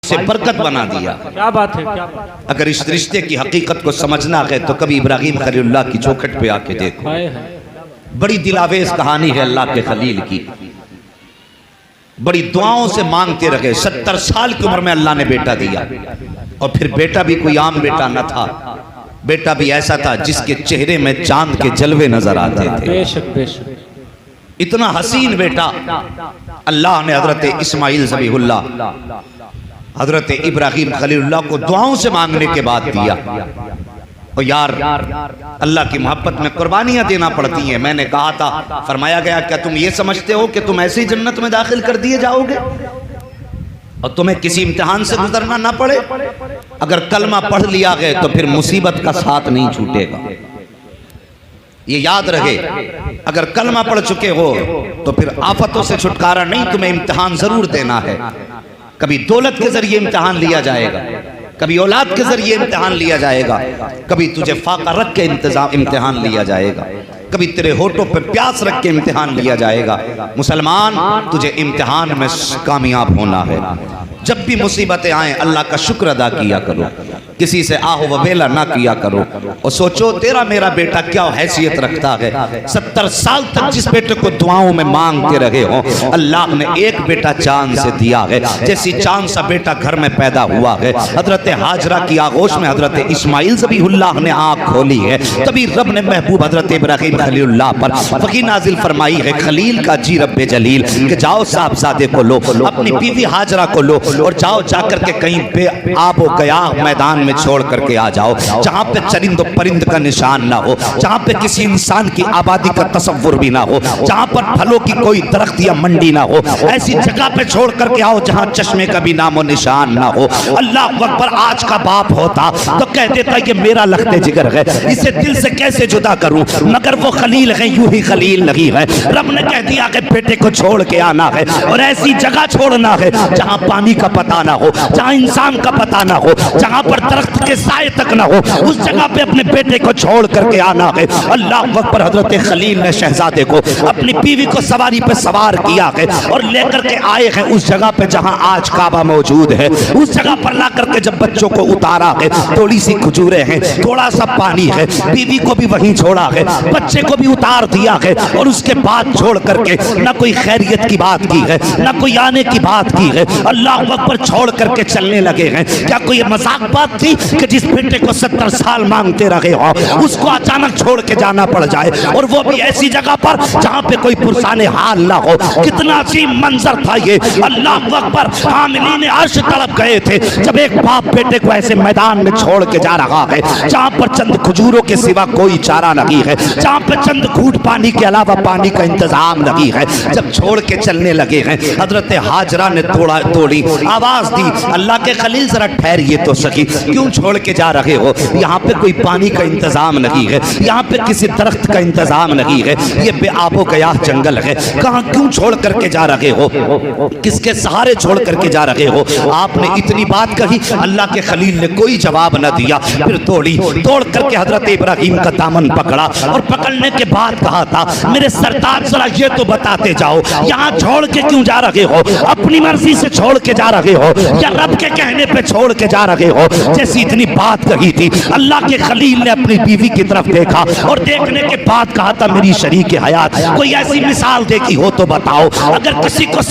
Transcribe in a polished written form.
سے برکت بنا دیا۔ کیا بات ہے، کیا بات ہے۔ اگر اس رشتے کی حقیقت کو سمجھنا ہے تو کبھی ابراہیم خلیل اللہ کی چوکھٹ پہ آ کے دیکھو، بڑی دلاویز کہانی ہے اللہ کے خلیل کی۔ بڑی دعاؤں سے مانگتے رہے، 70 سال کی عمر میں اللہ نے بیٹا دیا، اور پھر بیٹا بھی کوئی عام بیٹا نہ تھا، بیٹا بھی ایسا تھا جس کے چہرے میں چاند کے جلوے نظر آتے تھے۔ بے شک بے شک، اتنا حسین بیٹا اللہ نے حضرت اسماعیل ذبیح اللہ، حضرت ابراہیم خلیل اللہ کو دعاؤں سے مانگنے کے بعد دیا۔ اور یار اللہ کی محبت میں قربانیاں دینا پڑتی ہیں۔ میں نے کہا تھا، فرمایا گیا کیا تم یہ سمجھتے ہو کہ تم ایسی جنت میں داخل کر دیے جاؤ گے اور تمہیں کسی امتحان سے گزرنا نہ پڑے؟ اگر کلمہ پڑھ لیا گئے تو پھر مصیبت کا ساتھ نہیں چھوٹے گا، یہ یاد رہے۔ اگر کلمہ پڑھ چکے ہو تو پھر آفتوں سے چھٹکارا نہیں، تمہیں امتحان ضرور دینا ہے۔ کبھی دولت کے ذریعے امتحان لیا جائے گا، کبھی اولاد کے ذریعے امتحان لیا جائے گا، کبھی تجھے فاقہ رکھ کے امتحان لیا جائے گا، کبھی تیرے ہونٹوں پہ پیاس رکھ کے امتحان لیا جائے گا۔ مسلمان، تجھے امتحان میں کامیاب ہونا ہے۔ جب بھی مصیبتیں آئیں اللہ کا شکر ادا کیا کرو، کسی سے آہ و ویلا نہ کیا کرو، اور سوچو تیرا میرا بیٹا کیا حیثیت رکھتا ہے۔ 70 سال تک جس بیٹے کو دعاؤں میں مانگتے رہے ہوں، اللہ نے ایک بیٹا چاند سے دیا ہے، جیسی چاند سا بیٹا گھر میں پیدا ہوا ہے۔ حضرت ہاجرہ کی آغوش میں حضرت اسماعیل ذبیح اللہ نے آنکھ کھولی ہے، تبھی رب نے محبوب حضرت ابراہیم خلیل اللہ پر وحی نازل فرمائی ہے، خلیل کا جی رب جلیل، کہ جاؤ صاحبزادے کو لو، اپنی بیوی ہاجرہ کو لو، اور جاؤ جا کر کے کہیں بے آب و گیاہ میدان میں چھوڑ کر کے آ جاؤ، جہاں پہ چرند و پرند کا نشان نہ ہو، جہاں پہ کسی انسان کی آبادی کا تصور بھی نہ ہو، جہاں پر پھلوں کی کوئی درخت یا منڈی نہ ہو، ایسی جگہ پہ چھوڑ کر کے آؤ جہاں چشمے کا بھی نام و نشان نہ ہو۔ اللہ اکبر، آج کا باپ ہوتا تو کہہ دیتا یہ میرا لخت جگر ہے، اسے دل سے کیسے جدا کروں، مگر وہ خلیل ہے، یوں ہی خلیل نہیں ہے۔ رب نے کہہ دیا کہ بیٹے کو چھوڑ کے آنا ہے، اور ایسی جگہ چھوڑنا ہے جہاں پانی کا پتہ نہ ہو، جہاں انسان کا پتہ نہ ہو، جہاں پر درخت کے سائے تک نہ ہو، اس جگہ پہ اپنے بیٹے کو چھوڑ کر کے آنا ہے۔ اللہ اکبر، حضرت خلیل نے شہزادے کو، اپنی بیوی کو سواری پہ سوار کیا ہے اور لے کر کے آئے ہیں اس جگہ پہ جہاں آج کعبہ موجود ہے۔ اس جگہ پر لا کر کے جب بچوں کو اتارا ہے، تھوڑی سی کھجوریں ہیں، تھوڑا سا پانی ہے، بیوی کو بھی وہیں چھوڑا ہے، بچے کو بھی اتار دیا ہے، اور اس کے بعد چھوڑ کر کے نہ کوئی خیریت کی بات کی ہے، نہ کوئی آنے کی بات کی ہے۔ اللہ اکبر، چھوڑ کر کے چلنے لگے ہیں۔ کیا کوئی مذاق بات تھی کہ جس بیٹے کو 70 سال مانگتے رہے ہو اس کو اچانک چھوڑ کے جانا پڑ جائے، اور وہ بھی ایسی جگہ پر جہاں پہ کوئی پرسان حال نہ ہو؟ کتنا عظیم منظر تھا یہ۔ اللہ اکبر، حاملین عرش تڑپ گئے تھے جب ایک باپ بیٹے کو ایسے میدان میں چھوڑ کے جا رہا ہے جہاں پر چند کھجوروں کے سوا کوئی چارہ نہیں ہے، جہاں پہ چند گھونٹ پانی کے علاوہ پانی کا انتظام نہیں ہے۔ جب چھوڑ کے چلنے لگے ہیں، حضرت ہاجرہ نے توڑی آواز دی، اللہ کے خلیل ذرا ٹھہریے تو سکی، کیوں چھوڑ کے جا رہے ہو؟ یہاں پہ کوئی پانی کا انتظام نہیں ہے، یہاں پہ کسی درخت کا انتظام نہیں ہے، یہ بے آب و گیاہ جنگل ہے، کہاں کیوں چھوڑ کر کے جا رہے ہو؟ کس کے سہارے چھوڑ کر کے جا رہے ہو؟ آپ نے اتنی بات کہی، اللہ کے خلیل نے کوئی جواب نہ دیا، پھر دوڑ کر کے حضرت ابراہیم کا دامن پکڑا، اور پکڑنے کے بعد کہا تھا، میرے سردار ذرا یہ تو بتاتے جاؤ، یہاں چھوڑ کے کیوں جا رہے ہو؟ اپنی مرضی سے چھوڑ کے جا رہے ہو یا رب کے کہنے پہ چھوڑ کے جا رہے ہو؟ جیسی اتنی بات کہی تھی، اللہ کے خلیل نے اپنی بیوی کی طرف دیکھا، اور دیکھنے کے بعد کہا تھا، میری شریک حیات کوئی ایسی مثال دیکھی ہو تو بتاؤ، اگر کسی کو